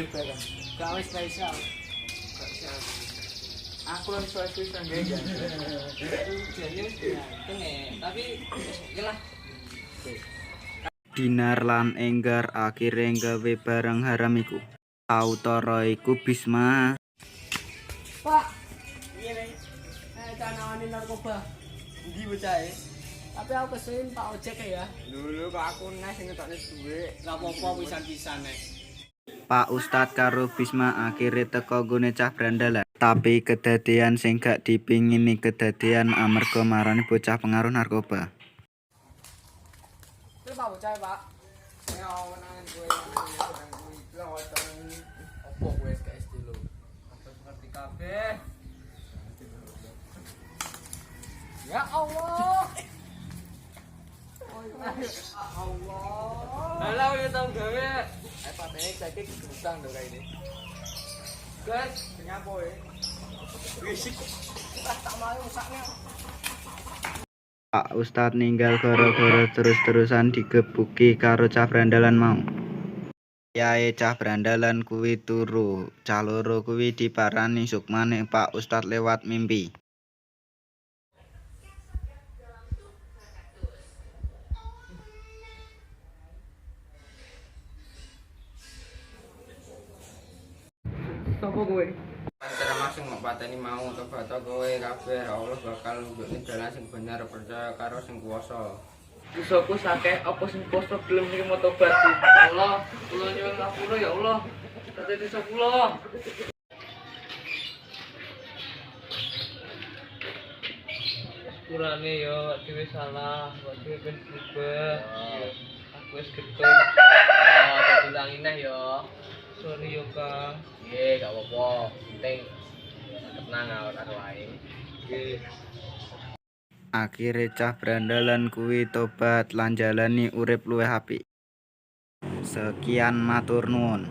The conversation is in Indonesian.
barang. Gak wis spesial. Aku lho iso-iso nggak. Jadi tapi oke lah. Dinar lan Enggar akhire gawe barang haram iku. Sautara iku Bisma. Pak, iya nih. Jangan nawanin narkoba. Di bocahe. Tapi aku kesuwen Pak Ojek ya. Dulu kok aku nes ngetokne duwe. Gak apa-apa pisan-pisan nek. Pak Ustad karo Bisma akhire teko gone cah brandalan. Tapi kedadean sing gak dipingini kedadean amarga marani bocah pengaruh narkoba. Itu Pak Bocah Pak. Ya menangan gue yang bilang opo gue SKS dulu. Apa seperti kafe. Ya Allah. Allah. Halo ya tau gawe. Patene saiki gudang lho kae ini. Guys, nyapa ya? Risik. Tak mau sakne. Pak Ustad ninggal gara-gara terus-terusan digebuki karo cah brandalan mau. Yae cah brandalan kuwi turu, cah loro kuwi diparani sukmane Pak Ustad lewat mimpi. Sopo kowe? Antara masing mau pateni mau tobat kowe kabeh Allah bakal nunjukin dalan sing bener percaya karo sing kuwasa. Dosaku sakeh apa sing kuwasa gelem nrimo tobat. Allah, kula nyuwun ngapura ya Allah. Dadi dosa kula. Kurane yo dhewe salah, dhewe ben berubah. Aku wis getun. Oh, tak ulangi neh yo. Sorry yo, Kang. Nggih, gak apa-apa. Penting tenang karo wae. Nggih. Akhire cah brandalan kuwi tobat lan jalani urip luwih apik. Sekian matur nuwun.